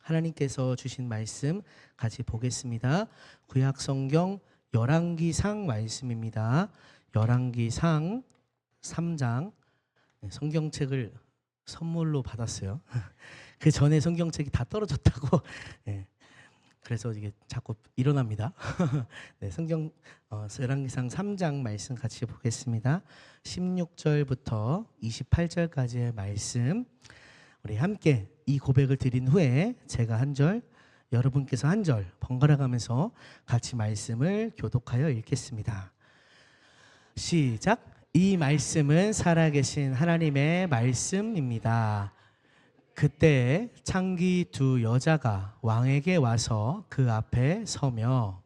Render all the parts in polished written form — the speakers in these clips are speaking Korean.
하나님께서 주신 말씀 같이 보겠습니다. 구약 성경 열왕기상 말씀입니다. 열왕기상 3장. 성경책을 선물로 받았어요. 그 전에 성경책이 다 떨어졌다고. 네. 그래서 이게 자꾸 일어납니다. 네, 열왕기상 3장 말씀 같이 보겠습니다. 16절부터 28절까지의 말씀. 우리 함께 이 고백을 드린 후에 제가 한 절, 여러분께서 한 절 번갈아 가면서 같이 말씀을 교독하여 읽겠습니다. 시작. 이 말씀은 살아계신 하나님의 말씀입니다. 그때 창기 두 여자가 왕에게 와서 그 앞에 서며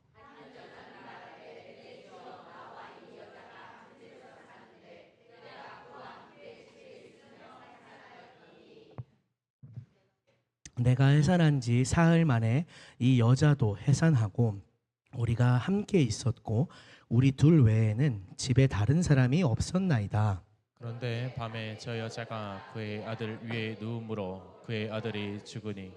내가 해산한 지 사흘 만에 이 여자도 해산하고 우리가 함께 있었고 우리 둘 외에는 집에 다른 사람이 없었나이다. 그런데 밤에 저 여자가 그의 아들 위에 누움으로 그의 아들이 죽으니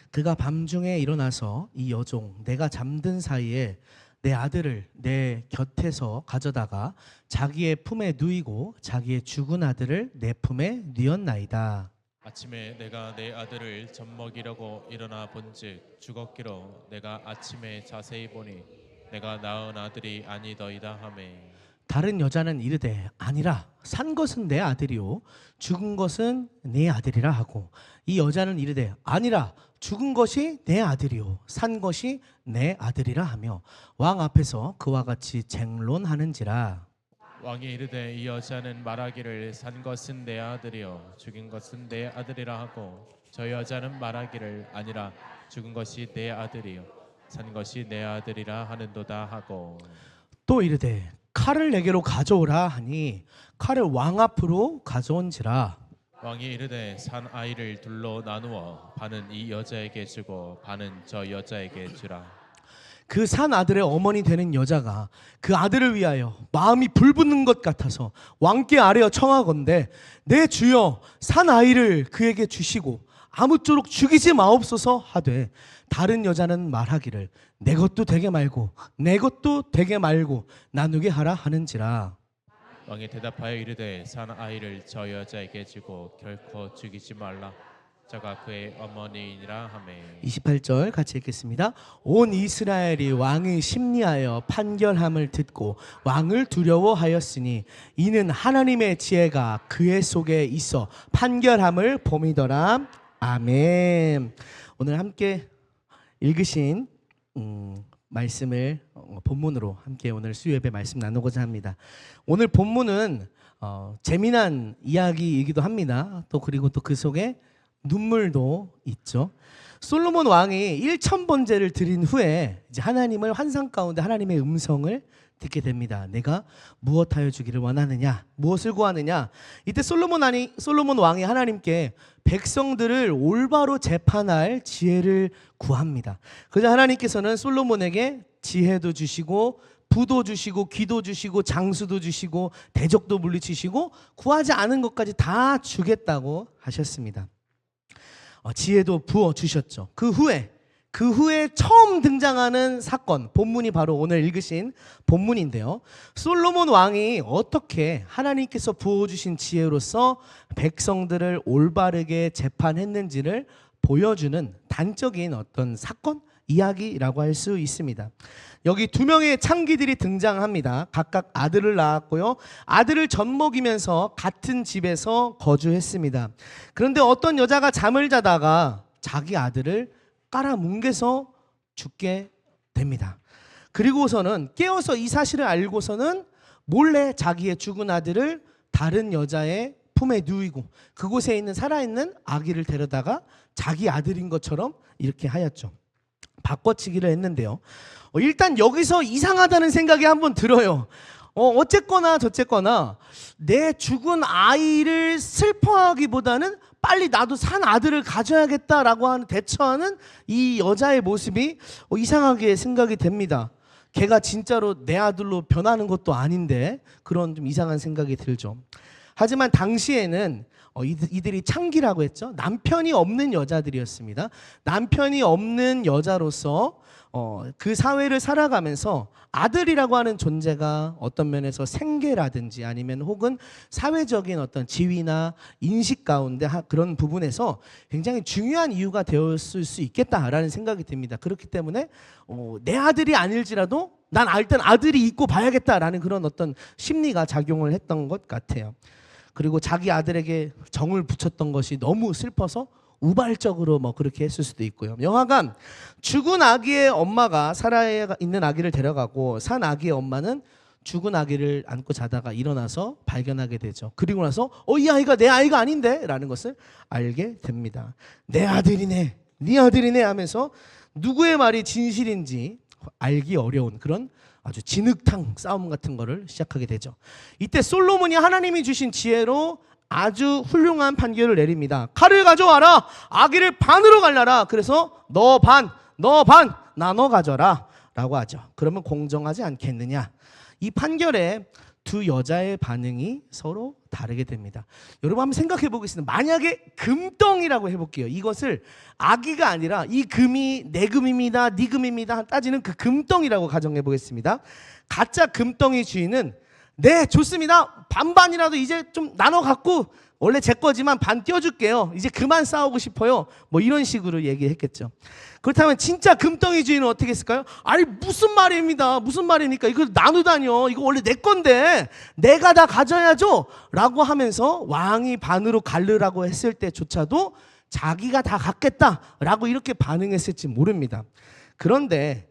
그가 밤중에 일어나서 이 여종 내가 잠든 사이에 내 아들을 내 곁에서 가져다가 자기의 품에 누이고 자기의 죽은 아들을 내 품에 뉘었나이다. 아침에 내가 내 아들을 젖먹이려고 일어나 본즉 죽었기로 내가 아침에 자세히 보니 내가 낳은 아들이 아니더이다 하매 다른 여자는 이르되 아니라 산 것은 내 아들이요 죽은 것은 네 아들이라 하고 이 여자는 이르되 아니라 죽은 것이 내 아들이요 산 것이 내 아들이라 하며 왕 앞에서 그와 같이 쟁론하는지라. 왕이 이르되 이 여자는 말하기를 산 것은 내 아들이요 죽인 것은 내 아들이라 하고 저 여자는 말하기를 아니라 죽은 것이 내 아들이요 산 것이 내 아들이라 하는도다 하고 또 이르되 칼을 내게로 가져오라 하니 칼을 왕 앞으로 가져온지라. 왕이 이르되 산 아이를 둘로 나누어 반은 이 여자에게 주고 반은 저 여자에게 주라. 그 산 아들의 어머니 되는 여자가 그 아들을 위하여 마음이 불붙는 것 같아서 왕께 아뢰어 청하건대 내 주여 산 아이를 그에게 주시고 아무쪼록 죽이지 마옵소서 하되 다른 여자는 말하기를 내 것도 되게 말고 내 것도 되게 말고 나누게 하라 하는지라. 왕이 대답하여 이르되 산 아이를 저 여자에게 주고 결코 죽이지 말라. 저가 그의 어머니이니라 하매 28절 같이 읽겠습니다. 온 이스라엘이 왕의 심리하여 판결함을 듣고 왕을 두려워하였으니 이는 하나님의 지혜가 그의 속에 있어 판결함을 봄이더라. 아멘. 오늘 함께 읽으신 말씀을 본문으로 함께 오늘 수요예배 말씀 나누고자 합니다. 오늘 본문은 재미난 이야기이기도 합니다. 또 그리고 또 그 속에 눈물도 있죠. 솔로몬 왕이 1000번제를 드린 후에 이제 하나님을 환상 가운데 하나님의 음성을 듣게 됩니다. 내가 무엇하여 주기를 원하느냐, 무엇을 구하느냐. 이때 솔로몬 왕이 하나님께 백성들을 올바로 재판할 지혜를 구합니다. 그래서 하나님께서는 솔로몬에게 지혜도 주시고 부도 주시고 귀도 주시고 장수도 주시고 대적도 물리치시고 구하지 않은 것까지 다 주겠다고 하셨습니다. 지혜도 부어 주셨죠. 그 후에 처음 등장하는 사건, 본문이 바로 오늘 읽으신 본문인데요. 솔로몬 왕이 어떻게 하나님께서 부어주신 지혜로서 백성들을 올바르게 재판했는지를 보여주는 단적인 어떤 사건, 이야기라고 할 수 있습니다. 여기 두 명의 창기들이 등장합니다. 각각 아들을 낳았고요. 아들을 젖먹이면서 같은 집에서 거주했습니다. 그런데 어떤 여자가 잠을 자다가 자기 아들을 깔아뭉개서 죽게 됩니다. 그리고서는 깨어서 이 사실을 알고서는 몰래 자기의 죽은 아들을 다른 여자의 품에 누이고 그곳에 있는 살아있는 아기를 데려다가 자기 아들인 것처럼 이렇게 하였죠. 바꿔치기를 했는데요. 일단 여기서 이상하다는 생각이 한번 들어요. 어쨌거나 저쨌거나 내 죽은 아이를 슬퍼하기보다는 빨리 나도 산 아들을 가져야겠다라고 하는 대처하는 이 여자의 모습이 이상하게 생각이 됩니다. 걔가 진짜로 내 아들로 변하는 것도 아닌데 그런 좀 이상한 생각이 들죠. 하지만 당시에는 이들이 창기라고 했죠. 남편이 없는 여자들이었습니다. 남편이 없는 여자로서 그 사회를 살아가면서 아들이라고 하는 존재가 어떤 면에서 생계라든지 아니면 혹은 사회적인 어떤 지위나 인식 가운데 그런 부분에서 굉장히 중요한 이유가 되었을 수 있겠다라는 생각이 듭니다. 그렇기 때문에 내 아들이 아닐지라도 난 일단 아들이 있고 봐야겠다라는 그런 어떤 심리가 작용을 했던 것 같아요. 그리고 자기 아들에게 정을 붙였던 것이 너무 슬퍼서 우발적으로 그렇게 했을 수도 있고요. 여하간 죽은 아기의 엄마가 살아 있는 아기를 데려가고 산 아기의 엄마는 죽은 아기를 안고 자다가 일어나서 발견하게 되죠. 그리고 나서 이 아이가 내 아이가 아닌데 라는 것을 알게 됩니다. 내 아들이네, 네 아들이네 하면서 누구의 말이 진실인지 알기 어려운 그런 아주 진흙탕 싸움 같은 거를 시작하게 되죠. 이때 솔로몬이 하나님이 주신 지혜로 아주 훌륭한 판결을 내립니다. 칼을 가져와라. 아기를 반으로 갈라라. 그래서 너 반 나눠 가져라 라고 하죠. 그러면 공정하지 않겠느냐. 이 판결에 두 여자의 반응이 서로 다르게 됩니다. 여러분 한번 생각해 보겠습니다. 만약에 금덩이라고 해볼게요. 이것을 아기가 아니라 이 금이 내 금입니다, 네 금입니다 따지는 그 금덩이라고 가정해 보겠습니다. 가짜 금덩이 주인은 네 좋습니다. 반반이라도 이제 좀 나눠 갖고 원래 제 거지만 반 띄워줄게요. 이제 그만 싸우고 싶어요. 이런 식으로 얘기했겠죠. 그렇다면 진짜 금덩이 주인은 어떻게 했을까요? 아니 무슨 말입니까? 이걸 나누다니요. 이거 원래 내 건데 내가 다 가져야죠 라고 하면서 왕이 반으로 갈르라고 했을 때조차도 자기가 다 갖겠다라고 이렇게 반응했을지 모릅니다. 그런데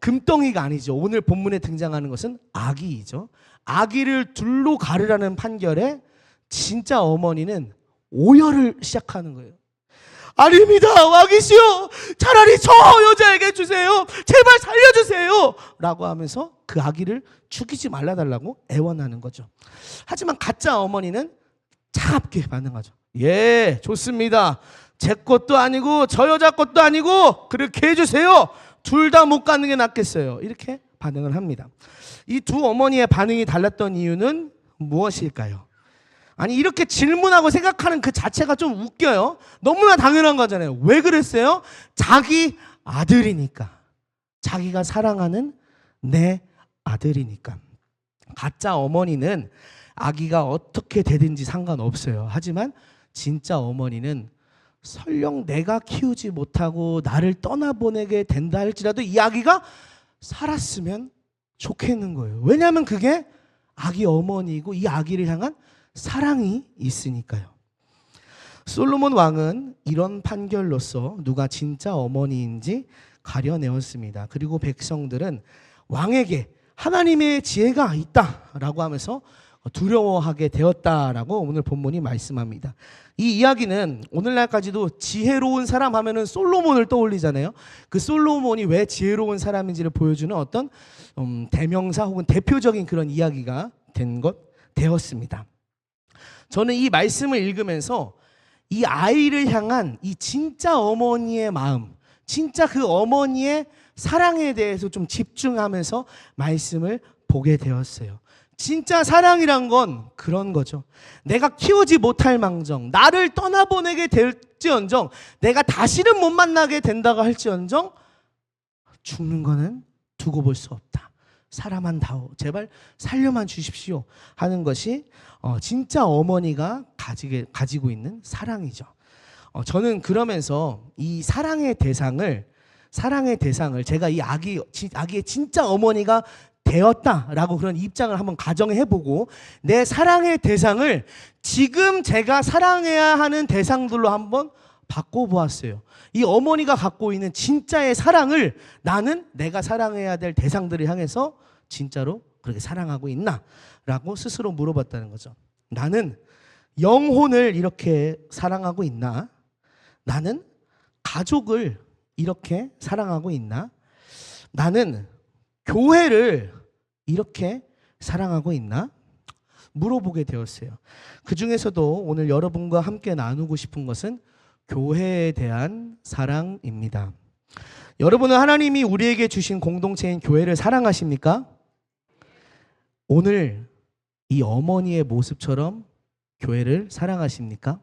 금덩이가 아니죠. 오늘 본문에 등장하는 것은 아기이죠. 아기를 둘로 가르라는 판결에 진짜 어머니는 오열을 시작하는 거예요. 아닙니다, 왕이시여, 차라리 저 여자에게 주세요, 제발 살려주세요 라고 하면서 그 아기를 죽이지 말라달라고 애원하는 거죠. 하지만 가짜 어머니는 차갑게 반응하죠. 예, 좋습니다. 제 것도 아니고 저 여자 것도 아니고 그렇게 해주세요. 둘 다 못 갖는 게 낫겠어요. 이렇게 반응을 합니다. 이 두 어머니의 반응이 달랐던 이유는 무엇일까요? 아니 이렇게 질문하고 생각하는 그 자체가 좀 웃겨요. 너무나 당연한 거잖아요. 왜 그랬어요? 자기 아들이니까. 자기가 사랑하는 내 아들이니까. 가짜 어머니는 아기가 어떻게 되든지 상관없어요. 하지만 진짜 어머니는 설령 내가 키우지 못하고 나를 떠나보내게 된다 할지라도 이 아기가 살았으면 좋겠는 거예요. 왜냐하면 그게 아기 어머니이고 이 아기를 향한 사랑이 있으니까요. 솔로몬 왕은 이런 판결로서 누가 진짜 어머니인지 가려내었습니다. 그리고 백성들은 왕에게 하나님의 지혜가 있다라고 하면서 두려워하게 되었다라고 오늘 본문이 말씀합니다. 이 이야기는 오늘날까지도 지혜로운 사람 하면은 솔로몬을 떠올리잖아요. 그 솔로몬이 왜 지혜로운 사람인지를 보여주는 어떤 대명사 혹은 대표적인 그런 이야기가 되었습니다. 저는 이 말씀을 읽으면서 이 아이를 향한 이 진짜 어머니의 마음, 진짜 그 어머니의 사랑에 대해서 좀 집중하면서 말씀을 보게 되었어요. 진짜 사랑이란 건 그런 거죠. 내가 키우지 못할 망정, 나를 떠나보내게 될지언정, 내가 다시는 못 만나게 된다고 할지언정 죽는 거는 두고 볼 수 없다. 사람한 다오, 제발 살려만 주십시오 하는 것이 진짜 어머니가 가지고 있는 사랑이죠. 저는 그러면서 이 사랑의 대상을 제가 이 아기의 진짜 어머니가 되었다라고 그런 입장을 한번 가정해보고 내 사랑의 대상을 지금 제가 사랑해야 하는 대상들로 한번 바꿔보았어요. 이 어머니가 갖고 있는 진짜의 사랑을 나는 내가 사랑해야 될 대상들을 향해서 진짜로 그렇게 사랑하고 있나? 라고 스스로 물어봤다는 거죠. 나는 영혼을 이렇게 사랑하고 있나? 나는 가족을 이렇게 사랑하고 있나? 나는 교회를 이렇게 사랑하고 있나? 물어보게 되었어요. 그 중에서도 오늘 여러분과 함께 나누고 싶은 것은 교회에 대한 사랑입니다. 여러분은 하나님이 우리에게 주신 공동체인 교회를 사랑하십니까? 오늘 이 어머니의 모습처럼 교회를 사랑하십니까?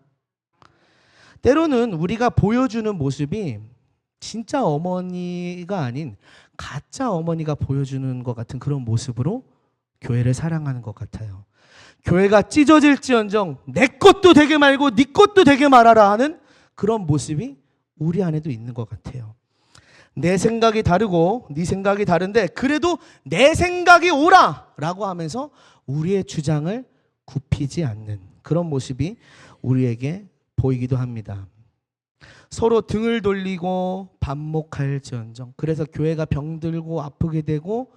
때로는 우리가 보여주는 모습이 진짜 어머니가 아닌 가짜 어머니가 보여주는 것 같은 그런 모습으로 교회를 사랑하는 것 같아요. 교회가 찢어질지언정 내 것도 되게 말고 네 것도 되게 말하라 하는 그런 모습이 우리 안에도 있는 것 같아요. 내 생각이 다르고 네 생각이 다른데 그래도 내 생각이 옳아 라고 하면서 우리의 주장을 굽히지 않는 그런 모습이 우리에게 보이기도 합니다. 서로 등을 돌리고 반목할지언정, 그래서 교회가 병들고 아프게 되고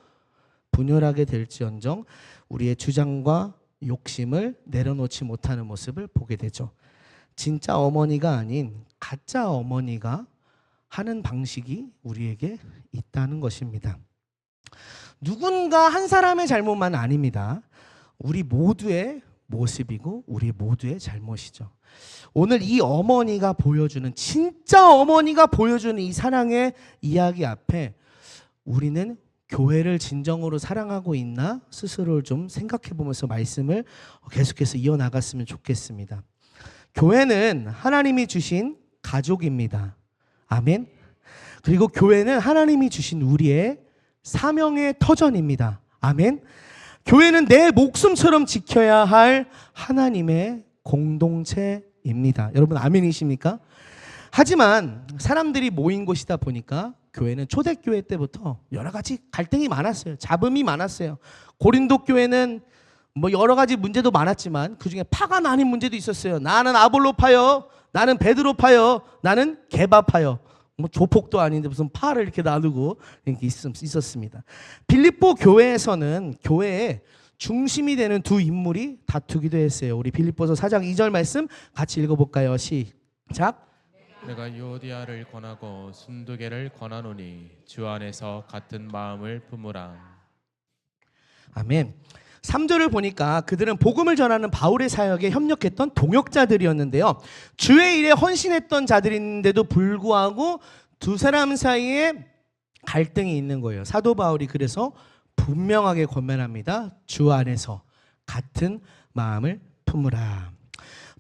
분열하게 될지언정 우리의 주장과 욕심을 내려놓지 못하는 모습을 보게 되죠. 진짜 어머니가 아닌 가짜 어머니가 하는 방식이 우리에게 있다는 것입니다. 누군가 한 사람의 잘못만 아닙니다. 우리 모두의 모습이고 우리 모두의 잘못이죠. 오늘 이 어머니가 보여주는, 진짜 어머니가 보여주는 이 사랑의 이야기 앞에 우리는 교회를 진정으로 사랑하고 있나 스스로를 좀 생각해 보면서 말씀을 계속해서 이어나갔으면 좋겠습니다. 교회는 하나님이 주신 가족입니다. 아멘. 그리고 교회는 하나님이 주신 우리의 사명의 터전입니다. 아멘. 교회는 내 목숨처럼 지켜야 할 하나님의 공동체입니다. 여러분 아멘이십니까? 하지만 사람들이 모인 곳이다 보니까 교회는 초대교회 때부터 여러 가지 갈등이 많았어요. 잡음이 많았어요. 고린도 교회는 뭐 여러 가지 문제도 많았지만 그중에 파가 나뉜 문제도 있었어요. 나는 아볼로파요, 나는 베드로파요, 나는 게바파요. 뭐 조폭도 아닌데 무슨 파를 이렇게 나누고 이렇게 있었습니다. 빌립보 교회에서는 교회의 중심이 되는 두 인물이 다투기도 했어요. 우리 빌립보서 4장 2절 말씀 같이 읽어볼까요? 시작. 내가 유오디아를 권하고 순두개를 권하노니 주 안에서 같은 마음을 품으라. 아멘. 3절을 보니까 그들은 복음을 전하는 바울의 사역에 협력했던 동역자들이었는데요. 주의 일에 헌신했던 자들인데도 불구하고 두 사람 사이에 갈등이 있는 거예요. 사도 바울이 그래서 분명하게 권면합니다. 주 안에서 같은 마음을 품으라.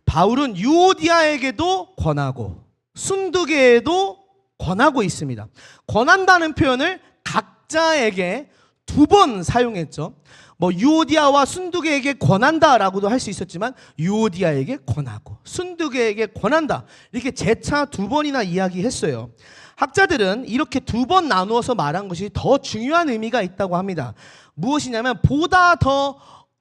바울은 유오디아에게도 권하고 순두개에도 권하고 있습니다. 권한다는 표현을 각자에게 2번 사용했죠. 뭐 유오디아와 순두개에게 권한다라고도 할 수 있었지만 유오디아에게 권하고 순두개에게 권한다 이렇게 재차 2번이나 이야기했어요. 학자들은 이렇게 2번 나누어서 말한 것이 더 중요한 의미가 있다고 합니다. 무엇이냐면 보다 더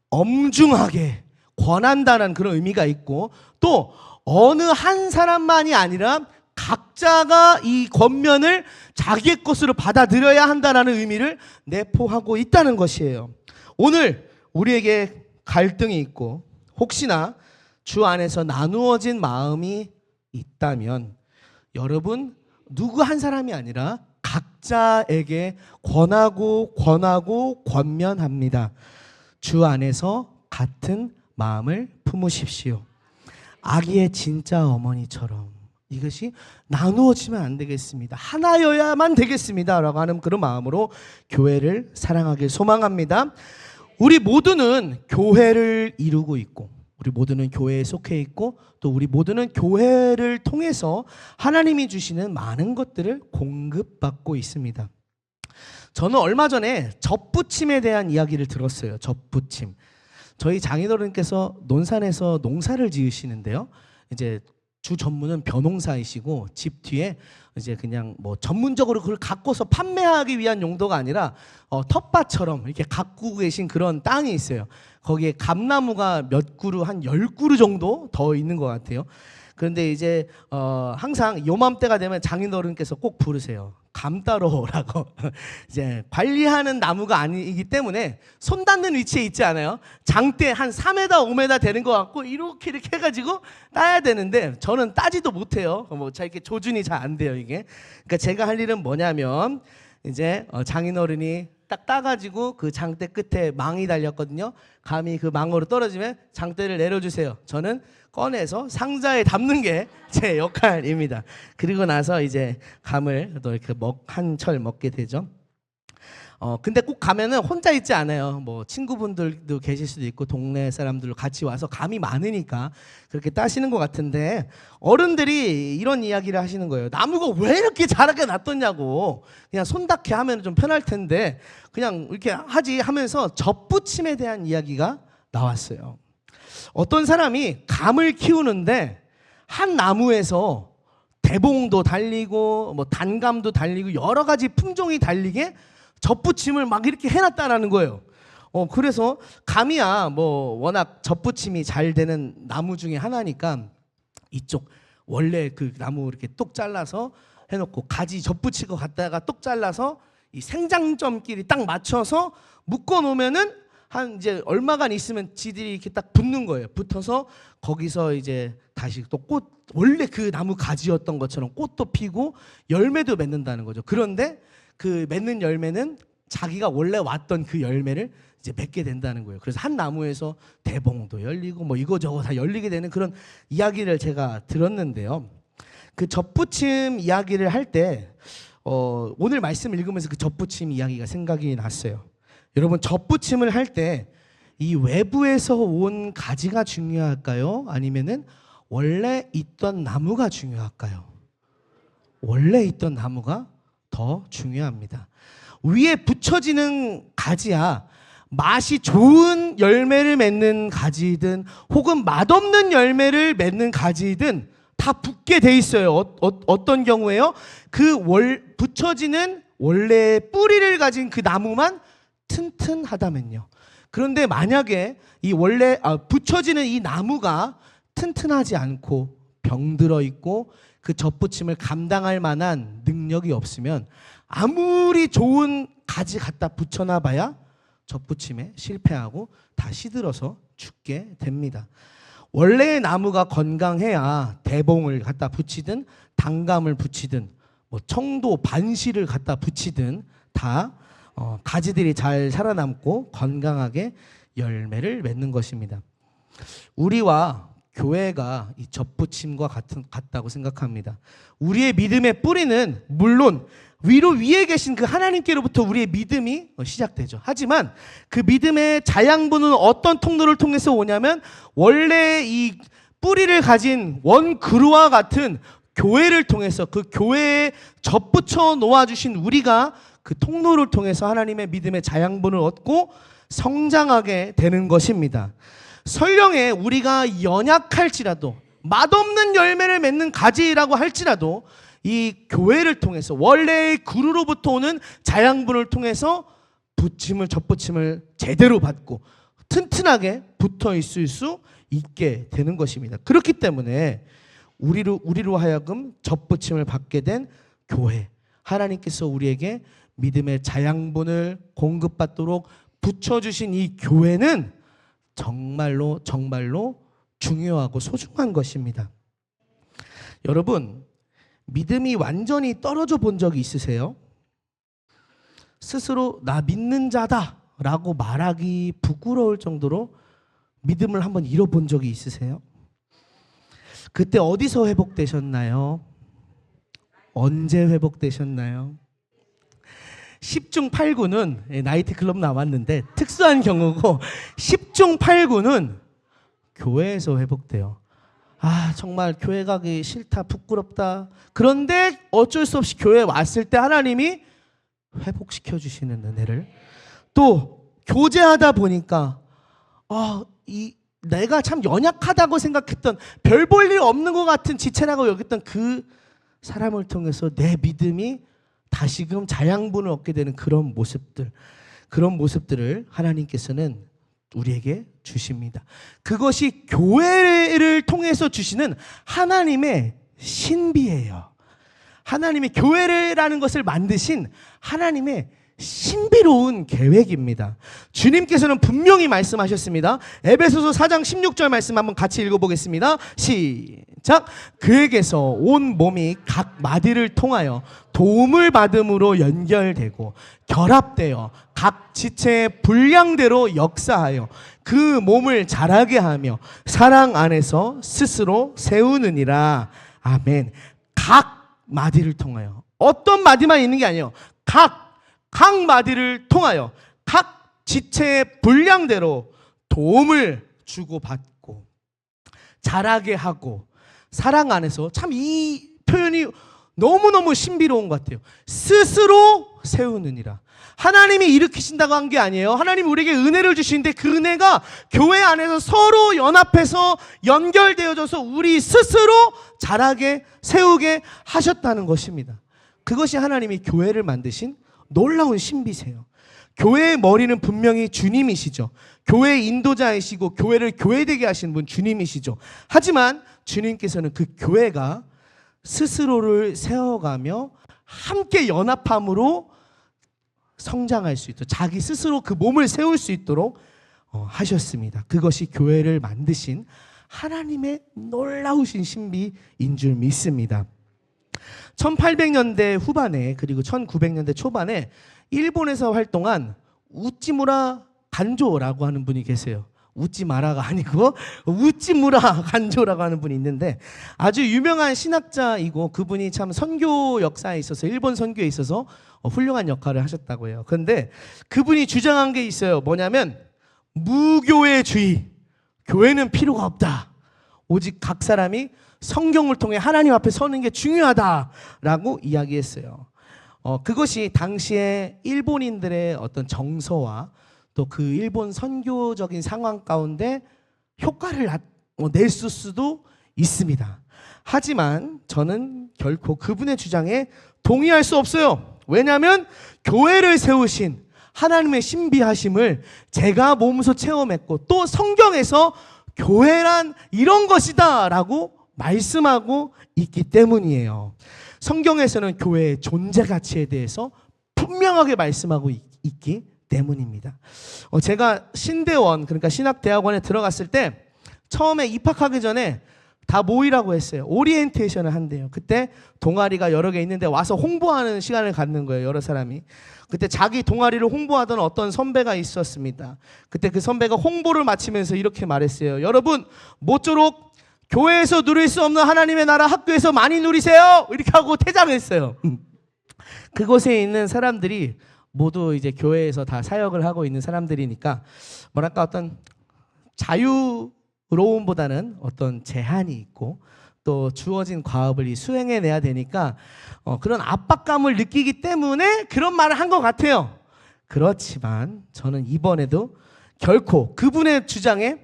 엄중하게 권한다는 그런 의미가 있고 또 어느 한 사람만이 아니라 각자가 이 권면을 자기의 것으로 받아들여야 한다는 의미를 내포하고 있다는 것이에요. 오늘 우리에게 갈등이 있고 혹시나 주 안에서 나누어진 마음이 있다면 여러분 누구 한 사람이 아니라 각자에게 권하고 권면합니다. 주 안에서 같은 마음을 품으십시오. 아기의 진짜 어머니처럼 이것이 나누어지면 안 되겠습니다. 하나여야만 되겠습니다. 라고 하는 그런 마음으로 교회를 사랑하길 소망합니다. 우리 모두는 교회를 이루고 있고 우리 모두는 교회에 속해 있고 또 우리 모두는 교회를 통해서 하나님이 주시는 많은 것들을 공급받고 있습니다. 저는 얼마 전에 접붙임에 대한 이야기를 들었어요. 접붙임. 저희 장인어른께서 논산에서 농사를 지으시는데요. 이제 주 전문은 벼농사이시고 집 뒤에 이제 그냥 뭐 전문적으로 그걸 가꿔서 판매하기 위한 용도가 아니라 텃밭처럼 이렇게 가꾸고 계신 그런 땅이 있어요. 거기에 감나무가 몇 그루 한 10그루 정도 더 있는 것 같아요. 그런데 이제 항상 요맘때가 되면 장인어른께서 꼭 부르세요. 감 따러 오라고. 이제 관리하는 나무가 아니기 때문에 손 닿는 위치에 있지 않아요. 장대 한 3m, 5m 되는 것 같고 이렇게 해가지고 따야 되는데 저는 따지도 못해요. 뭐 잘 이렇게 조준이 잘 안 돼요 이게. 그러니까 제가 할 일은 뭐냐면 이제 장인어른이 딱 따가지고 그 장대 끝에 망이 달렸거든요. 감이 그 망으로 떨어지면 장대를 내려주세요. 저는 꺼내서 상자에 담는 게 제 역할입니다. 그리고 나서 이제 감을 또 이렇게 한 철 먹게 되죠. 근데 꼭 가면은 혼자 있지 않아요. 뭐 친구분들도 계실 수도 있고 동네 사람들도 같이 와서 감이 많으니까 그렇게 따시는 것 같은데, 어른들이 이런 이야기를 하시는 거예요. 나무가 왜 이렇게 자라게 놔뒀냐고. 그냥 손 닿게 하면 좀 편할 텐데 그냥 이렇게 하지 하면서 접붙임에 대한 이야기가 나왔어요. 어떤 사람이 감을 키우는데 한 나무에서 대봉도 달리고 뭐 단감도 달리고 여러 가지 품종이 달리게 접붙임을 막 이렇게 해놨다라는 거예요. 그래서 감이야 뭐 워낙 접붙임이 잘 되는 나무 중에 하나니까 이쪽 원래 그 나무 이렇게 똑 잘라서 해놓고 가지 접붙이고 갔다가 똑 잘라서 이 생장점끼리 딱 맞춰서 묶어 놓으면은 한 이제 얼마간 있으면 지들이 이렇게 딱 붙는 거예요. 붙어서 거기서 이제 다시 또 꽃, 원래 그 나무 가지였던 것처럼 꽃도 피고 열매도 맺는다는 거죠. 그런데 그 맺는 열매는 자기가 원래 왔던 그 열매를 이제 맺게 된다는 거예요. 그래서 한 나무에서 대봉도 열리고 뭐 이거저거 다 열리게 되는 그런 이야기를 제가 들었는데요. 그 접붙임 이야기를 할 때 오늘 말씀 읽으면서 그 접붙임 이야기가 생각이 났어요. 여러분, 접붙임을 할 때 이 외부에서 온 가지가 중요할까요? 아니면은 원래 있던 나무가 중요할까요? 원래 있던 나무가 더 중요합니다. 위에 붙여지는 가지야 맛이 좋은 열매를 맺는 가지든 혹은 맛없는 열매를 맺는 가지든 다 붙게 돼 있어요. 어떤 경우에요? 붙여지는 원래 뿌리를 가진 그 나무만 튼튼하다면요. 그런데 만약에 이 원래 붙여지는 이 나무가 튼튼하지 않고 병들어 있고 그 접붙임을 감당할 만한 능력이 없으면 아무리 좋은 가지 갖다 붙여놔 봐야 접붙임에 실패하고 다 시들어서 죽게 됩니다. 원래의 나무가 건강해야 대봉을 갖다 붙이든 단감을 붙이든 뭐 청도 반실을 갖다 붙이든 다 가지들이 잘 살아남고 건강하게 열매를 맺는 것입니다. 우리와 교회가 이 접붙임과 같다고 생각합니다. 우리의 믿음의 뿌리는 물론 위에 계신 그 하나님께로부터 우리의 믿음이 시작되죠. 하지만 그 믿음의 자양분은 어떤 통로를 통해서 오냐면 원래 이 뿌리를 가진 원그루와 같은 교회를 통해서 그 교회에 접붙여 놓아주신 우리가 그 통로를 통해서 하나님의 믿음의 자양분을 얻고 성장하게 되는 것입니다. 설령에 우리가 연약할지라도 맛없는 열매를 맺는 가지라고 할지라도 이 교회를 통해서 원래의 그루로부터 오는 자양분을 통해서 접붙임을 제대로 받고 튼튼하게 붙어 있을 수 있게 되는 것입니다. 그렇기 때문에 우리로 하여금 접붙임을 받게 된 교회, 하나님께서 우리에게 믿음의 자양분을 공급받도록 붙여주신 이 교회는 정말로 중요하고 소중한 것입니다. 여러분, 믿음이 완전히 떨어져 본 적이 있으세요? 스스로 나 믿는 자다 라고 말하기 부끄러울 정도로 믿음을 한번 잃어본 적이 있으세요? 그때 어디서 회복되셨나요? 언제 회복되셨나요? 10중 8구는 나이트클럽 나왔는데 특수한 경우고 10중 8구는 교회에서 회복돼요. 정말 교회 가기 싫다, 부끄럽다. 그런데 어쩔 수 없이 교회에 왔을 때 하나님이 회복시켜 주시는 은혜를, 또 교제하다 보니까 내가 참 연약하다고 생각했던, 별 볼 일 없는 것 같은 지체라고 여겼던 그 사람을 통해서 내 믿음이 다시금 자양분을 얻게 되는 그런 모습들을 하나님께서는 우리에게 주십니다. 그것이 교회를 통해서 주시는 하나님의 신비예요. 하나님의 교회라는 것을 만드신 하나님의 신비로운 계획입니다. 주님께서는 분명히 말씀하셨습니다. 에베소서 4장 16절 말씀 한번 같이 읽어보겠습니다. 시작. 그에게서 온 몸이 각 마디를 통하여 도움을 받음으로 연결되고 결합되어 각 지체의 분량대로 역사하여 그 몸을 자라게 하며 사랑 안에서 스스로 세우느니라. 아멘. 각 마디를 통하여, 어떤 마디만 있는 게 아니에요. 각 마디를 통하여 각 지체의 분량대로 도움을 주고받고 자라게 하고 사랑 안에서 참 이 표현이 너무너무 신비로운 것 같아요. 스스로 세우느니라. 하나님이 일으키신다고 한 게 아니에요. 하나님이 우리에게 은혜를 주시는데 그 은혜가 교회 안에서 서로 연합해서 연결되어져서 우리 스스로 자라게 세우게 하셨다는 것입니다. 그것이 하나님이 교회를 만드신 놀라운 신비세요. 교회의 머리는 분명히 주님이시죠. 교회의 인도자이시고 교회를 교회되게 하시는 분 주님이시죠. 하지만 주님께서는 그 교회가 스스로를 세워가며 함께 연합함으로 성장할 수 있도록 자기 스스로 그 몸을 세울 수 있도록 하셨습니다. 그것이 교회를 만드신 하나님의 놀라우신 신비인 줄 믿습니다. 1800년대 후반에 그리고 1900년대 초반에 일본에서 활동한 우찌무라 간조라고 하는 분이 계세요. 웃지마라가 아니고 우찌무라 간조라고 하는 분이 있는데 아주 유명한 신학자이고 그분이 참 선교 역사에 있어서 일본 선교에 있어서 훌륭한 역할을 하셨다고 해요. 그런데 그분이 주장한 게 있어요. 뭐냐면 무교회주의, 교회는 필요가 없다. 오직 각 사람이 성경을 통해 하나님 앞에 서는 게 중요하다라고 이야기했어요. 그것이 당시에 일본인들의 어떤 정서와 또 그 일본 선교적인 상황 가운데 효과를 낼 수도 있습니다. 하지만 저는 결코 그분의 주장에 동의할 수 없어요. 왜냐하면 교회를 세우신 하나님의 신비하심을 제가 몸소 체험했고 또 성경에서 교회란 이런 것이다 라고 말씀하고 있기 때문이에요. 성경에서는 교회의 존재 가치에 대해서 분명하게 말씀하고 있기 때문입니다. 제가 신대원, 그러니까 신학대학원에 들어갔을 때 처음에 입학하기 전에 다 모이라고 했어요. 오리엔테이션을 한대요. 그때 동아리가 여러 개 있는데 와서 홍보하는 시간을 갖는 거예요. 여러 사람이. 그때 자기 동아리를 홍보하던 어떤 선배가 있었습니다. 그때 그 선배가 홍보를 마치면서 이렇게 말했어요. 여러분, 모쪼록 교회에서 누릴 수 없는 하나님의 나라 학교에서 많이 누리세요. 이렇게 하고 퇴장했어요. 그곳에 있는 사람들이 모두 이제 교회에서 다 사역을 하고 있는 사람들이니까 뭐랄까 어떤 자유로움보다는 어떤 제한이 있고 또 주어진 과업을 수행해내야 되니까 그런 압박감을 느끼기 때문에 그런 말을 한 것 같아요. 그렇지만 저는 이번에도 결코 그분의 주장에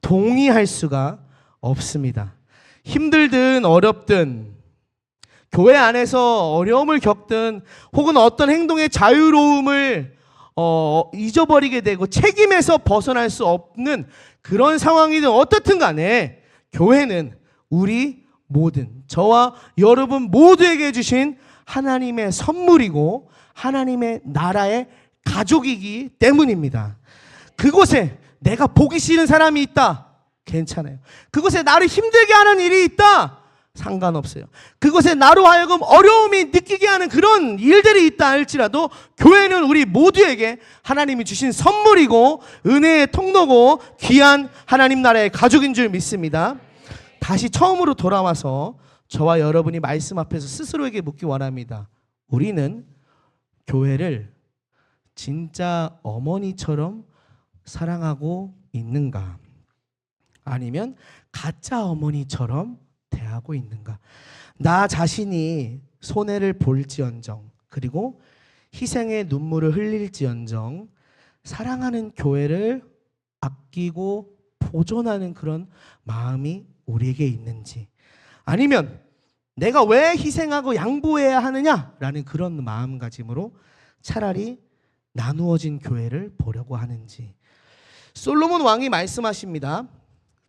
동의할 수가 없습니다. 힘들든 어렵든 교회 안에서 어려움을 겪든 혹은 어떤 행동의 자유로움을 잊어버리게 되고 책임에서 벗어날 수 없는 그런 상황이든 어떻든 간에 교회는 우리 모든 저와 여러분 모두에게 주신 하나님의 선물이고 하나님의 나라의 가족이기 때문입니다. 그곳에 내가 보기 싫은 사람이 있다. 괜찮아요. 그곳에 나를 힘들게 하는 일이 있다. 상관없어요. 그곳에 나로 하여금 어려움이 느끼게 하는 그런 일들이 있다 할지라도 교회는 우리 모두에게 하나님이 주신 선물이고 은혜의 통로고 귀한 하나님 나라의 가족인 줄 믿습니다. 다시 처음으로 돌아와서 저와 여러분이 말씀 앞에서 스스로에게 묻기 원합니다. 우리는 교회를 진짜 어머니처럼 사랑하고 있는가? 아니면 가짜 어머니처럼 대하고 있는가? 나 자신이 손해를 볼지언정 그리고 희생의 눈물을 흘릴지언정 사랑하는 교회를 아끼고 보존하는 그런 마음이 우리에게 있는지, 아니면 내가 왜 희생하고 양보해야 하느냐라는 그런 마음가짐으로 차라리 나누어진 교회를 보려고 하는지. 솔로몬 왕이 말씀하십니다.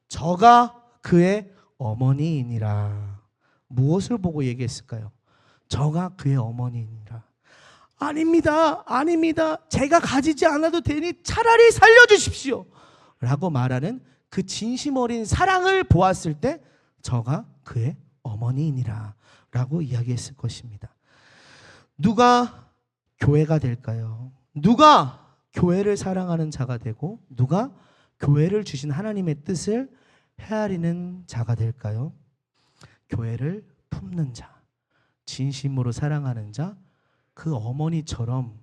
저가 그의 어머니이니라. 무엇을 보고 얘기했을까요? 저가 그의 어머니이니라. 아닙니다. 아닙니다. 제가 가지지 않아도 되니 차라리 살려주십시오. 라고 말하는 그 진심 어린 사랑을 보았을 때 저가 그의 어머니이니라 라고 이야기했을 것입니다. 누가 교회가 될까요? 누가 교회를 사랑하는 자가 되고 누가 교회를 주신 하나님의 뜻을 헤아리는 자가 될까요? 교회를 품는 자, 진심으로 사랑하는 자, 그 어머니처럼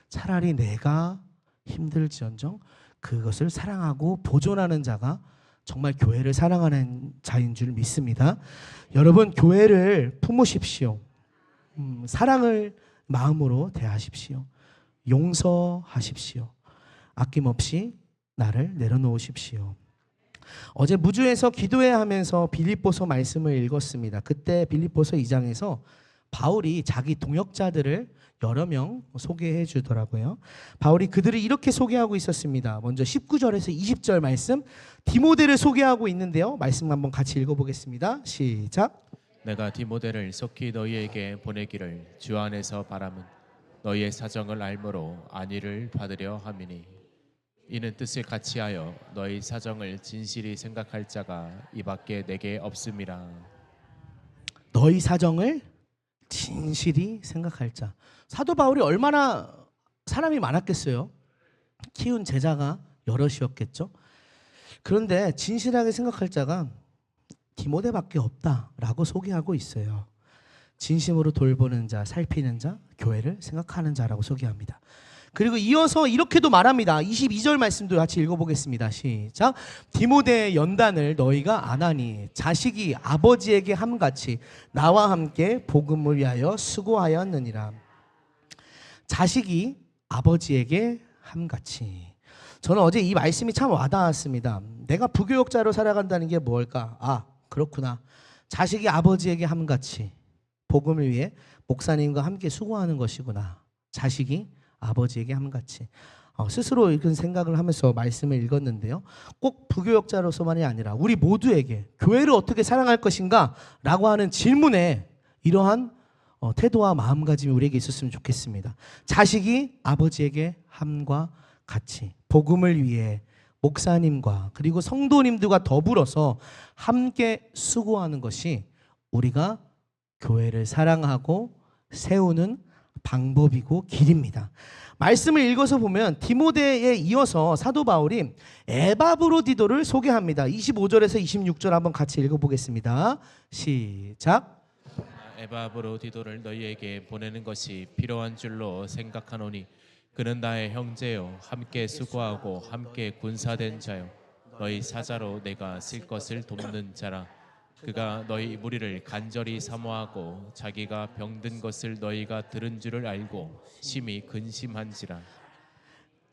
차라리 내가 힘들지언정 그것을 사랑하고 보존하는 자가 정말 교회를 사랑하는 자인 줄 믿습니다. 여러분, 교회를 품으십시오. 사랑을 마음으로 대하십시오. 용서하십시오. 아낌없이 나를 내려놓으십시오. 어제 무주에서 기도해야 하면서 빌립보서 말씀을 읽었습니다. 그때 빌립보서 2장에서 바울이 자기 동역자들을 여러 명 소개해 주더라고요. 바울이 그들을 이렇게 소개하고 있었습니다. 먼저 19절에서 20절 말씀, 디모데를 소개하고 있는데요. 말씀 한번 같이 읽어보겠습니다. 시작. 내가 디모데를 속히 너희에게 보내기를 주 안에서 바람은 너희의 사정을 알므로 안위를 받으려 함이니 이는 뜻을 같이하여 너희 사정을 진실히 생각할 자가 이밖에 내게 없음이라. 너희 사정을 진실히 생각할 자. 사도 바울이 얼마나 사람이 많았겠어요. 키운 제자가 여럿이었겠죠. 그런데 진실하게 생각할 자가 디모데밖에 없다라고 소개하고 있어요. 진심으로 돌보는 자, 살피는 자, 교회를 생각하는 자라고 소개합니다. 그리고 이어서 이렇게도 말합니다. 22절 말씀도 같이 읽어보겠습니다. 시작. 디모데의 연단을 너희가 안 하니 자식이 아버지에게 함같이 나와 함께 복음을 위하여 수고하였느니라. 자식이 아버지에게 함같이. 저는 어제 이 말씀이 참 와닿았습니다. 내가 부교역자로 살아간다는 게 뭘까? 아, 그렇구나. 자식이 아버지에게 함같이 복음을 위해 목사님과 함께 수고하는 것이구나. 자식이 아버지에게 함같이. 스스로 이런 생각을 하면서 말씀을 읽었는데요. 꼭 부교역자로서만이 아니라 우리 모두에게 교회를 어떻게 사랑할 것인가 라고 하는 질문에 이러한 태도와 마음가짐이 우리에게 있었으면 좋겠습니다. 자식이 아버지에게 함과 같이 복음을 위해 목사님과 그리고 성도님들과 더불어서 함께 수고하는 것이 우리가 교회를 사랑하고 세우는 방법이고 길입니다. 말씀을 읽어서 보면 디모데에 이어서 사도 바울이 에바브로디도를 소개합니다. 25절에서 26절 한번 같이 읽어보겠습니다. 시작. 에바브로디도를 너희에게 보내는 것이 필요한 줄로 생각하노니 그는 나의 형제요 함께 수고하고 함께 군사된 자요 너희 사자로 내가 쓸 것을 돕는 자라. 그가 너희 무리를 간절히 사모하고 자기가 병든 것을 너희가 들은 줄을 알고 심히 근심한지라.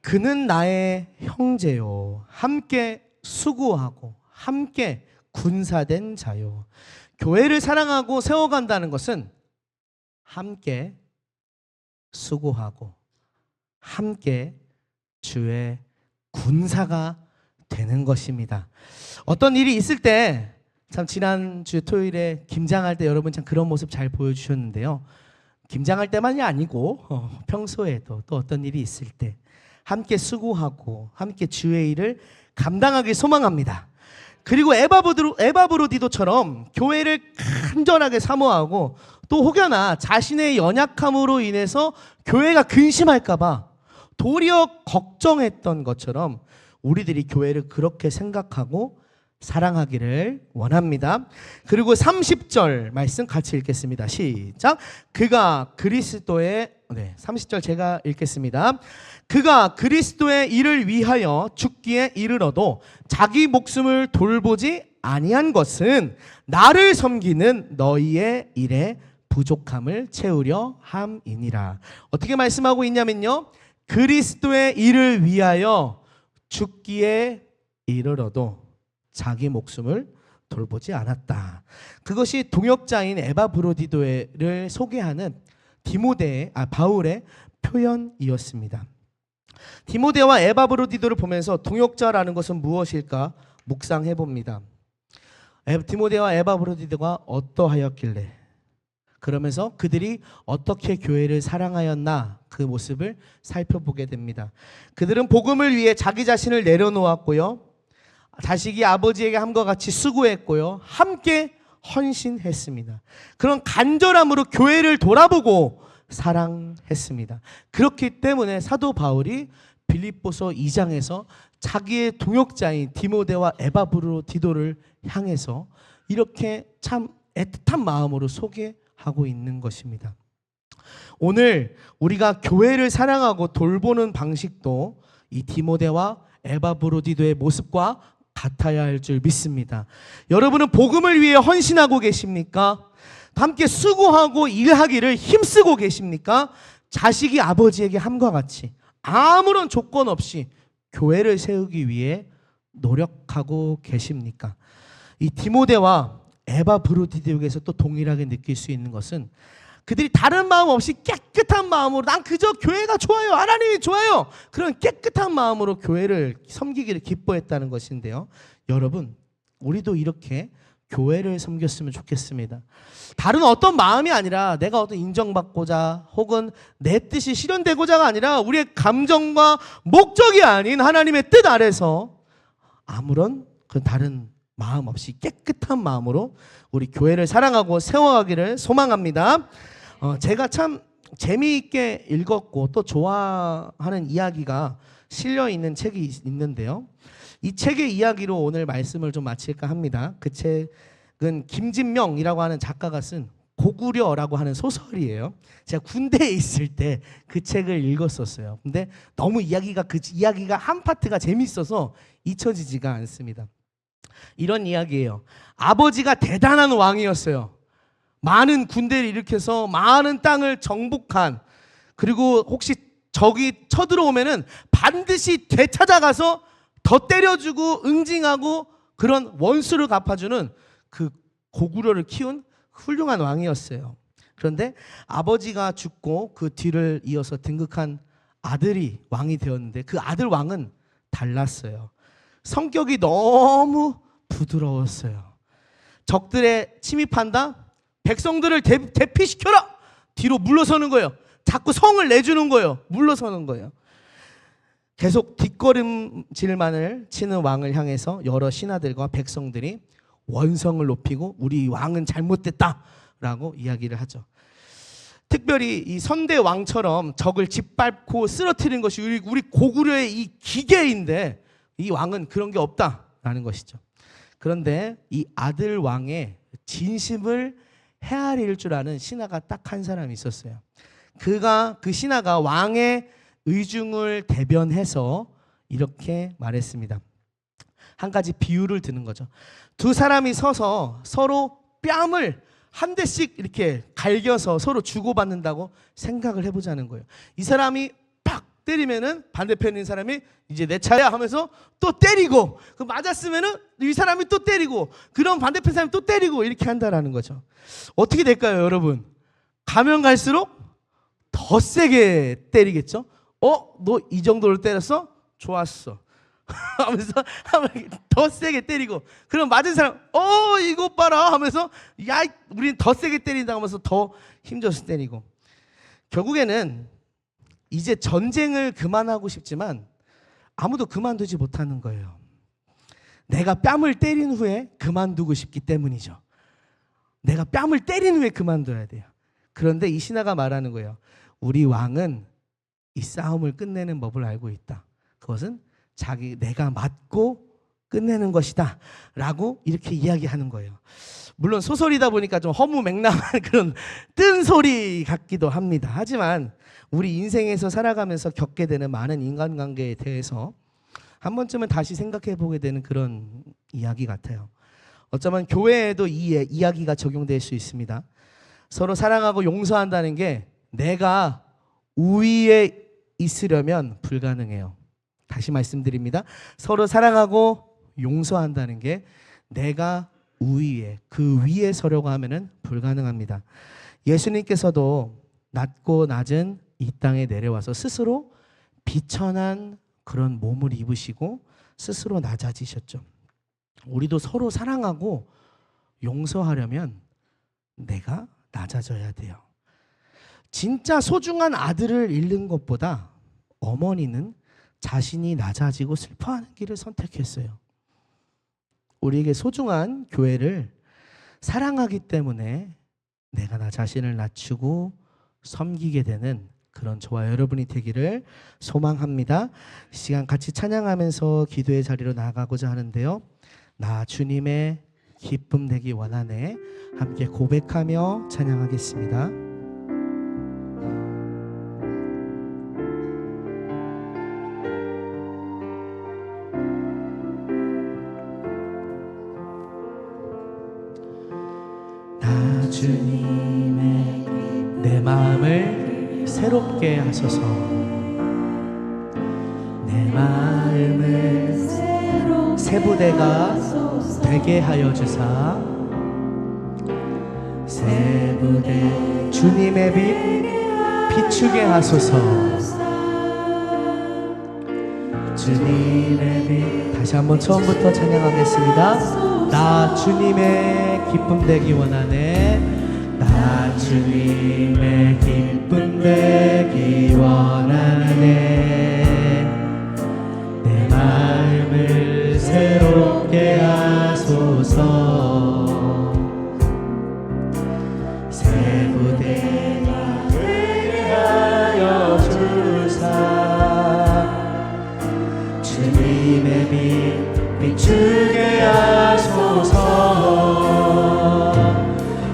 그는 나의 형제요 함께 수고하고 함께 군사된 자요. 교회를 사랑하고 세워간다는 것은 함께 수고하고 함께 주의 군사가 되는 것입니다. 어떤 일이 있을 때 참 지난주 토요일에 김장할 때 여러분 참 그런 모습 잘 보여주셨는데요. 김장할 때만이 아니고 평소에도 또 어떤 일이 있을 때 함께 수고하고 함께 주의 일을 감당하길 소망합니다. 그리고 에바브로디도처럼 교회를 간절하게 사모하고 또 혹여나 자신의 연약함으로 인해서 교회가 근심할까 봐 도리어 걱정했던 것처럼 우리들이 교회를 그렇게 생각하고 사랑하기를 원합니다. 그리고 30절 말씀 같이 읽겠습니다. 시작. 그가 그리스도의 30절 제가 읽겠습니다. 그가 그리스도의 일을 위하여 죽기에 이르러도 자기 목숨을 돌보지 아니한 것은 나를 섬기는 너희의 일에 부족함을 채우려 함이니라. 어떻게 말씀하고 있냐면요. 그리스도의 일을 위하여 죽기에 이르러도 자기 목숨을 돌보지 않았다. 그것이 동역자인 에바브로디도를 소개하는 바울의 표현이었습니다. 디모데와 에바브로디도를 보면서 동역자라는 것은 무엇일까 묵상해 봅니다. 디모데와 에바브로디도가 어떠하였길래 그러면서 그들이 어떻게 교회를 사랑하였나 그 모습을 살펴보게 됩니다. 그들은 복음을 위해 자기 자신을 내려놓았고요. 자식이 아버지에게 함과 같이 수고했고요. 함께 헌신했습니다. 그런 간절함으로 교회를 돌아보고 사랑했습니다. 그렇기 때문에 사도 바울이 빌립보서 2장에서 자기의 동역자인 디모데와 에바브로디도를 향해서 이렇게 참 애틋한 마음으로 소개하고 있는 것입니다. 오늘 우리가 교회를 사랑하고 돌보는 방식도 이 디모데와 에바브로디도의 모습과 같아야 할 줄 믿습니다. 여러분은 복음을 위해 헌신하고 계십니까? 함께 수고하고 일하기를 힘쓰고 계십니까? 자식이 아버지에게 함과 같이 아무런 조건 없이 교회를 세우기 위해 노력하고 계십니까? 이 디모데와 에바브로디도에게서 또 동일하게 느낄 수 있는 것은 그들이 다른 마음 없이 깨끗한 마음으로 난 그저 교회가 좋아요, 하나님이 좋아요, 그런 깨끗한 마음으로 교회를 섬기기를 기뻐했다는 것인데요. 여러분, 우리도 이렇게 교회를 섬겼으면 좋겠습니다. 다른 어떤 마음이 아니라 내가 어떤 인정받고자 혹은 내 뜻이 실현되고자가 아니라 우리의 감정과 목적이 아닌 하나님의 뜻 아래서 아무런 그 다른 마음 없이 깨끗한 마음으로 우리 교회를 사랑하고 세워가기를 소망합니다. 제가 참 재미있게 읽었고 또 좋아하는 이야기가 실려 있는 책이 있는데요. 이 책의 이야기로 오늘 말씀을 좀 마칠까 합니다. 그 책은 김진명이라고 하는 작가가 쓴 고구려라고 하는 소설이에요. 제가 군대에 있을 때 그 책을 읽었었어요. 근데 너무 그 이야기가 한 파트가 재밌어서 잊혀지지가 않습니다. 이런 이야기예요. 아버지가 대단한 왕이었어요. 많은 군대를 일으켜서 많은 땅을 정복한, 그리고 혹시 적이 쳐들어오면은 반드시 되찾아가서 더 때려주고 응징하고 그런 원수를 갚아주는 그 고구려를 키운 훌륭한 왕이었어요. 그런데 아버지가 죽고 그 뒤를 이어서 등극한 아들이 왕이 되었는데 그 아들 왕은 달랐어요. 성격이 너무 부드러웠어요. 적들에 침입한다? 백성들을 대피시켜라! 뒤로 물러서는 거예요. 자꾸 성을 내주는 거예요. 물러서는 거예요. 계속 뒷걸음질만을 치는 왕을 향해서 여러 신하들과 백성들이 원성을 높이고 우리 왕은 잘못됐다라고 이야기를 하죠. 특별히 이 선대 왕처럼 적을 짓밟고 쓰러뜨리는 것이 우리 고구려의 이 기계인데 이 왕은 그런 게 없다라는 것이죠. 그런데 이 아들 왕의 진심을 헤아릴 줄 아는 신하가 딱 한 사람이 있었어요. 그 신하가 왕의 의중을 대변해서 이렇게 말했습니다. 한 가지 비유를 드는 거죠. 두 사람이 서서 서로 뺨을 한 대씩 이렇게 갈겨서 서로 주고받는다고 생각을 해보자는 거예요. 이 사람이 팍 때리면은 반대편에 있는 사람이 이제 내 차야 하면서 또 때리고, 그 맞았으면은 이 사람이 또 때리고, 그럼 반대편 사람이 또 때리고, 이렇게 한다라는 거죠. 어떻게 될까요, 여러분? 가면 갈수록 더 세게 때리겠죠? 너 이 정도로 때렸어? 좋았어. 하면서 더 세게 때리고, 그럼 맞은 사람 이거 봐라 하면서 야 우리는 더 세게 때린다 하면서 더 힘줘서 때리고, 결국에는 이제 전쟁을 그만하고 싶지만 아무도 그만두지 못하는 거예요. 내가 뺨을 때린 후에 그만두고 싶기 때문이죠. 내가 뺨을 때린 후에 그만둬야 돼요. 그런데 이 신하가 말하는 거예요. 우리 왕은 이 싸움을 끝내는 법을 알고 있다. 그것은 내가 맞고 끝내는 것이다 라고 이렇게 이야기하는 거예요. 물론 소설이다 보니까 좀 허무맹랑한 그런 뜬소리 같기도 합니다. 하지만 우리 인생에서 살아가면서 겪게 되는 많은 인간관계에 대해서 한 번쯤은 다시 생각해 보게 되는 그런 이야기 같아요. 어쩌면 교회에도 이 이야기가 적용될 수 있습니다. 서로 사랑하고 용서한다는 게 내가 우위에 있으려면 불가능해요. 다시 말씀드립니다. 서로 사랑하고 용서한다는 게 내가 그 위에 서려고 하면은 불가능합니다. 예수님께서도 낮고 낮은 이 땅에 내려와서 스스로 비천한 그런 몸을 입으시고 스스로 낮아지셨죠. 우리도 서로 사랑하고 용서하려면 내가 낮아져야 돼요. 진짜 소중한 아들을 잃는 것보다 어머니는 자신이 낮아지고 슬퍼하는 길을 선택했어요. 우리에게 소중한 교회를 사랑하기 때문에 내가 나 자신을 낮추고 섬기게 되는 그런 저와 여러분이 되기를 소망합니다. 이 시간 같이 찬양하면서 기도의 자리로 나아가고자 하는데요. 나 주님의 기쁨 되기 원하네. 함께 고백하며 찬양하겠습니다. 새롭게 하소서. 내 마음을 새 부대가 되게 하여 주사 새 부대 주님의 빛 비추게 하소서. 주님의 빛. 다시 한번 처음부터 찬양하겠습니다. 나 주님의 기쁨 되기 원하네. 나 주님의 기쁨 되기 원하네. 내 마음을 새롭게 하소서. 새 부대가 되게 하여 주사 주님의 빛 비추게 하소서.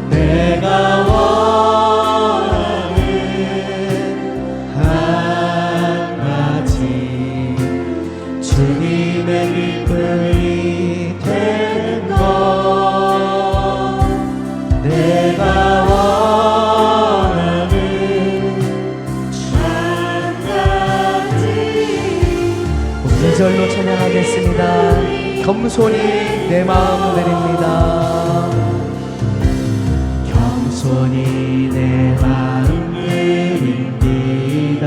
내가 원하는 한 가지 주님의 기쁨이 되는 것. 내가 원하는 한 가지. 2절로 찬양하겠습니다. 겸손히 내 마음 드립니다. 겸손히 내 마음 드립니다.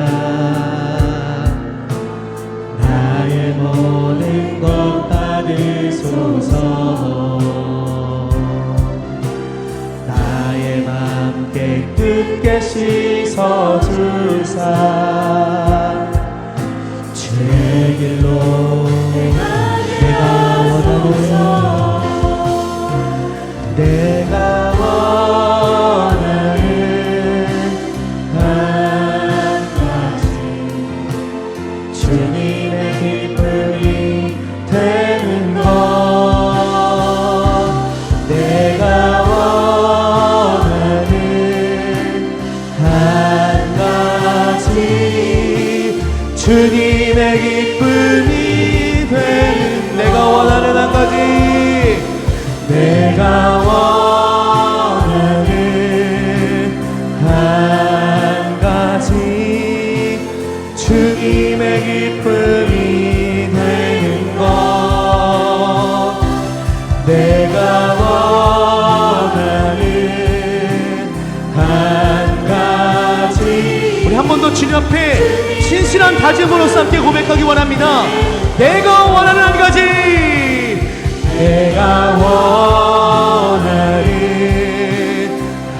나의 모든 것 받으소서. 나의 마음 깨끗게 씻어주사 주의 길로 내가 원하는 한 가지 주님의 기쁨이 되는 것. 내가 원하는 한 가지 주님의 기쁨이 되는. 내가 원하는 한 가지. 내가 원하는 한 가지 주님의 기쁨이 되는 것. 내가 원하는 한 가지. 우리 한 번 더 주님 앞에 신실한 다짐으로서 함께 고백하기 원합니다. 내가 원하는 한 가지. 내가 원하는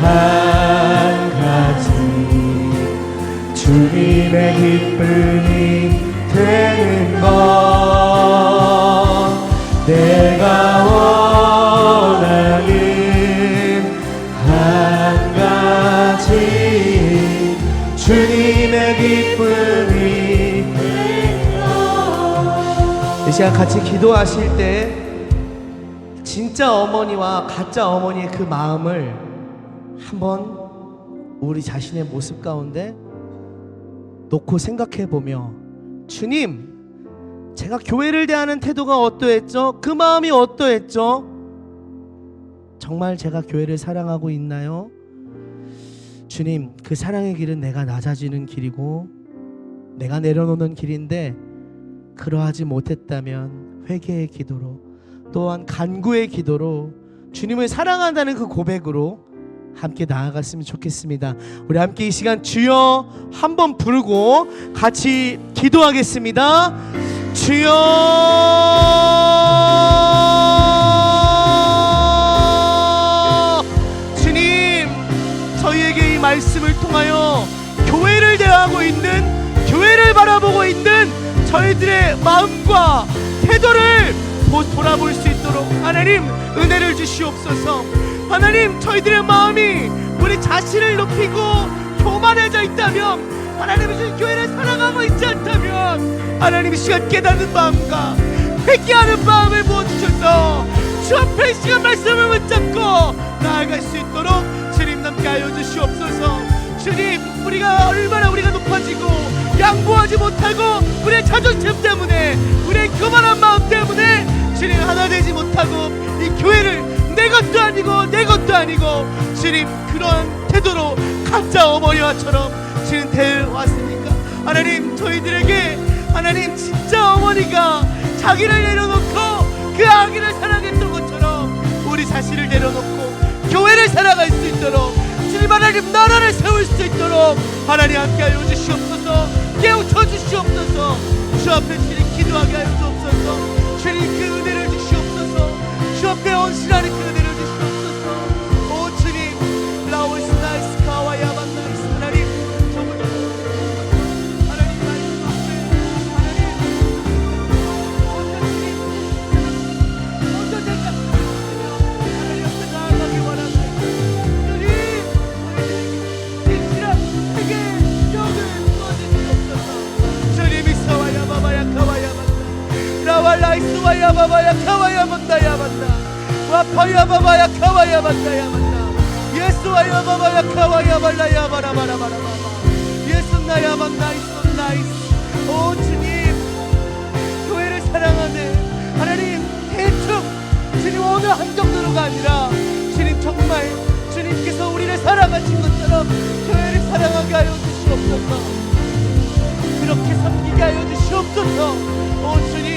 한 가지 주님의 기쁨이 되는 것. 내가 원하는 한 가지 주님의 기쁨이 되는 것. 이 시간 같이 기도하실 때 진짜 어머니와 가짜 어머니의 그 마음을 한번 우리 자신의 모습 가운데 놓고 생각해 보며, 주님, 제가 교회를 대하는 태도가 어떠했죠? 그 마음이 어떠했죠? 정말 제가 교회를 사랑하고 있나요? 주님, 그 사랑의 길은 내가 낮아지는 길이고 내가 내려놓는 길인데 그러하지 못했다면 회개의 기도로, 또한 간구의 기도로, 주님을 사랑한다는 그 고백으로 함께 나아갔으면 좋겠습니다. 우리 함께 이 시간 주여 한번 부르고 같이 기도하겠습니다. 주여, 주님, 저희에게 이 말씀을 통하여 교회를 대하고 있는, 교회를 바라보고 있는 저희들의 마음과 태도를 돌아볼 수 있도록 하나님 은혜를 주시옵소서. 하나님, 저희들의 마음이 우리 자신을 높이고 교만해져 있다면, 하나님이 주신 교회를 사랑하고 있지 않다면, 하나님 이 시간 깨닫는 마음과 회개하는 마음을 부어주셔서 주 앞에 이 시간 말씀을 붙잡고 나아갈 수 있도록 주님 남게 하여 주시옵소서. 주님, 우리가 높아지고 양보하지 못하고 우리의 자존심 때문에, 우리의 교만한 마음 때문에 주님 하나 되지 못하고 이 교회를 내 것도 아니고 내 것도 아니고 주님 그러한 태도로 가짜 어머니와처럼 주님 데려왔습니까? 하나님, 저희들에게 하나님 진짜 어머니가 자기를 내려놓고 그 아기를 사랑했던 것처럼 우리 자신을 내려놓고 교회를 살아갈 수 있도록 주님 하나님 나라를 세울 수 있도록 하나님 함께하여 주시옵소서. 깨우쳐 주시옵소서. 주 앞에 주님 기도하게 하여 주옵소서. 주님 그 은혜를 주시옵소서. 주 앞에 언신하는 그 은혜를 주시옵소서. 오 주님, 라오스 나이스 카와야 만나이스. 하나님 정말 하나님 말씀 앞에 하나님 어떤 제가 하나님 앞에 나아가기 원합니다. 주님, 진실한 세계 영을 부어주시옵소서. 주님 이사와야 바바야 카와야 만나 라왈라이스와야 바바야 카와야 만나야 만나 와파야 바바야 카와야 만나야 만나 예수와야 바바야 카와야 발라야 바라바라바라바바 예수 나야 만나 있어 나이스. 오 주님, 교회를 사랑하는 하나님 대충 주님 어느 한 정도로가 아니라 주님 정말 주님께서 우리를 사랑하신 것처럼 교회를 사랑하게 하여 주시옵소서. 그렇게 섬기게 하여 주시옵소서. 오 주님,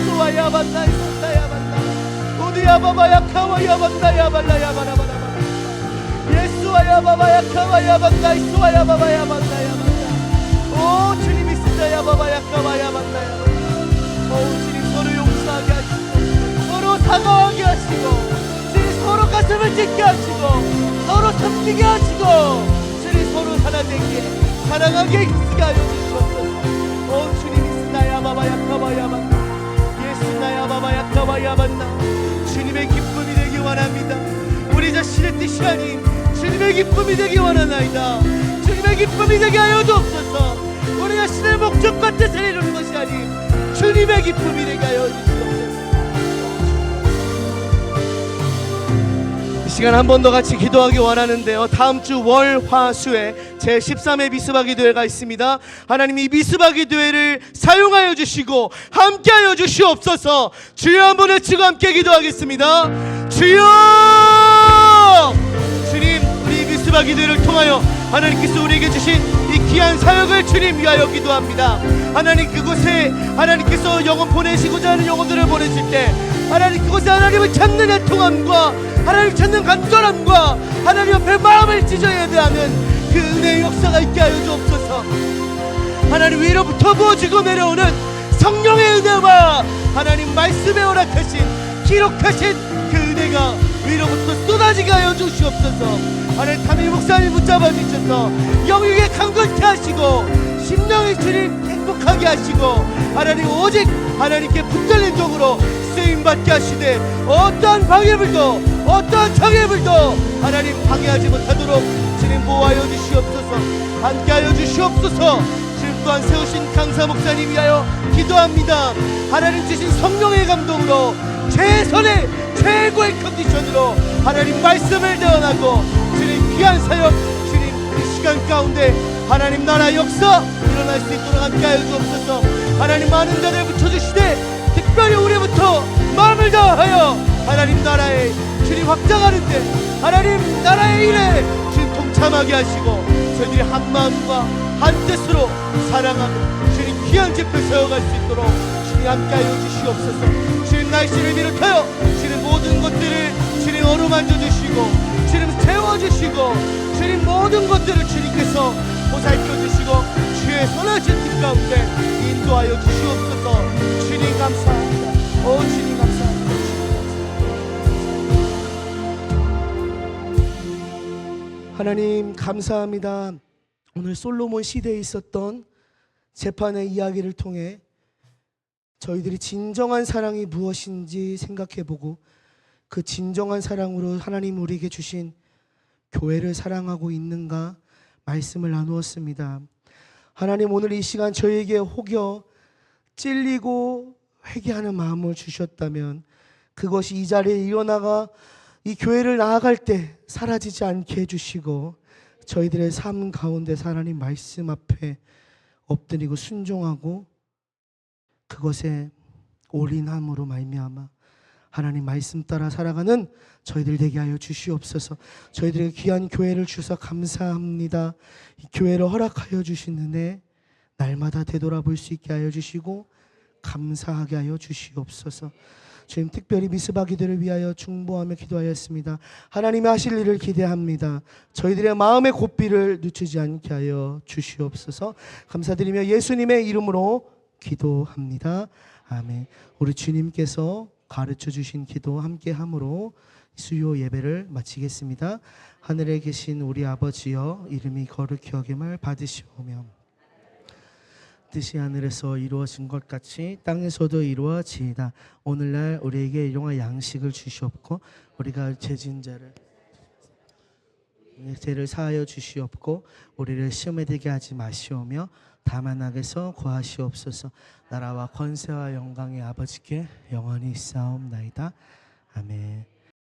수와야 만나 있었다야 만나 오드야 바바야 카와야 만나야 발라야 바라바라바라 예수와야 바바야 카와야 만나 이수와야 바바야 만나야 만나 오 주님 있으다야 바바야 카와야 만나야 만나 오 주님, 서로 용서하게 하시고 서로 사과하게 하시고 주님 서로 가슴을 찢게 하시고 서로 섬기게 하시고 주님 서로 살아내게 사랑하게 있게 하여 주시옵소서. 오 주님 있으다야 바바야 카와야 만나 예수나야 바바야 카와야 만나 주님의 기쁨이 되기 원합니다. 우리 자신의 뜻이 아닌 주님의 기쁨이 되기 원하나이다. 주님의 기쁨이 되게 하여 주옵소서. 우리 자신의 목적과 뜻을 이루는 것이 아닌 주님의 기쁨이 되게 하여 주시옵소서. 이 시간 한 번 더 같이 기도하기 원하는데요, 다음 주 월, 화, 수에 제 13회 미스바 기도회가 있습니다. 하나님, 이 미스바 기도회를 사용하여 주시고 함께하여 주시옵소서. 주여 한번 외치고 함께 기도하겠습니다. 주여! 주님, 우리 미스바 기도회를 통하여 하나님께서 우리에게 주신 이 귀한 사역을 주님 위하여 기도합니다. 하나님, 그곳에 하나님께서 영혼 보내시고자 하는 영혼들을 보내실 때 하나님, 그곳에 하나님을 찾는 애통함과 하나님 찾는 간절함과 하나님 앞에 마음을 찢어야 하는 그 은혜의 역사가 있게 하여 주옵소서. 하나님 위로부터 부어지고 내려오는 성령의 은혜와 하나님 말씀에 허락하신 기록하신 그 은혜가 위로부터 쏟아지게 하여 주시옵소서. 하나님, 담임 목사님 붙잡아 주셔서 영육에 강건케 하시고 심령의 주님 행복하게 하시고 하나님 오직 하나님께 붙들린 종으로 쓰임받게 하시되 어떠한 방해불도 어떠한 장애물도 하나님 방해하지 못하도록 주님 보호하여 주시옵소서. 함께하여 주시옵소서. 주님 또한 세우신 강사 목사님 위하여 기도합니다. 하나님 주신 성령의 감동으로 최선의 최고의 컨디션으로 하나님 말씀을 대언하고 주님 귀한 사역 주님 이 시간 가운데 하나님 나라 역사 일어날 수 있도록 함께하여 주옵소서. 하나님 많은 자들 붙여주시되 특별히 우리부터 마음을 다하여 하나님 나라에 주님 확장하는데 하나님 나라의 일에 주님 동참하게 하시고 저희들이 한 마음과 한 뜻으로 사랑하고 주님 귀한 집회 세워갈 수 있도록 주님 함께하여 주시옵소서. 주님 날씨를 비롯하여 주님 모든 것들을 주님 어루만져 주시고 주님 채워주시고 주님 모든 것들을 주님께서 보살펴 주시고 주의 선하신 뜻 가운데 인도하여 주시옵소서. 주님 감사합니다. 오 주님 감사합니다. 하나님 감사합니다. 오늘 솔로몬 시대에 있었던 재판의 이야기를 통해 저희들이 진정한 사랑이 무엇인지 생각해보고 그 진정한 사랑으로 하나님 우리에게 주신 교회를 사랑하고 있는가 말씀을 나누었습니다. 하나님, 오늘 이 시간 저희에게 혹여 찔리고 회개하는 마음을 주셨다면 그것이 이 자리에 일어나가 이 교회를 나아갈 때 사라지지 않게 해주시고 저희들의 삶 가운데 하나님 말씀 앞에 엎드리고 순종하고 그것에 올인함으로 말미암아 하나님 말씀 따라 살아가는 저희들 되게 하여 주시옵소서. 저희들에게 귀한 교회를 주셔서 감사합니다. 이 교회를 허락하여 주신 은혜 날마다 되돌아볼 수 있게 하여 주시고 감사하게 하여 주시옵소서. 주님, 특별히 미스바 기도를 위하여 중보하며 기도하였습니다. 하나님이 하실 일을 기대합니다. 저희들의 마음의 고삐를 늦추지 않게 하여 주시옵소서. 감사드리며 예수님의 이름으로 기도합니다. 아멘. 우리 주님께서 가르쳐 주신 기도 함께 함으로 수요 예배를 마치겠습니다. 하늘에 계신 우리 아버지여, 이름이 거룩히 여김을 받으시오며 뜻이 하늘에서 이루어진 것 같이 땅에서도 이루어지이다. 오늘날 우리에게 일용할 양식을 주시옵고 우리가 죄진 자를 죄를 사하여 주시옵고 우리를 시험에 들게 하지 마시오며 다만 악에서 구하시옵소서. 나라와 권세와 영광의 아버지께 영원히 있사옵나이다. 아멘.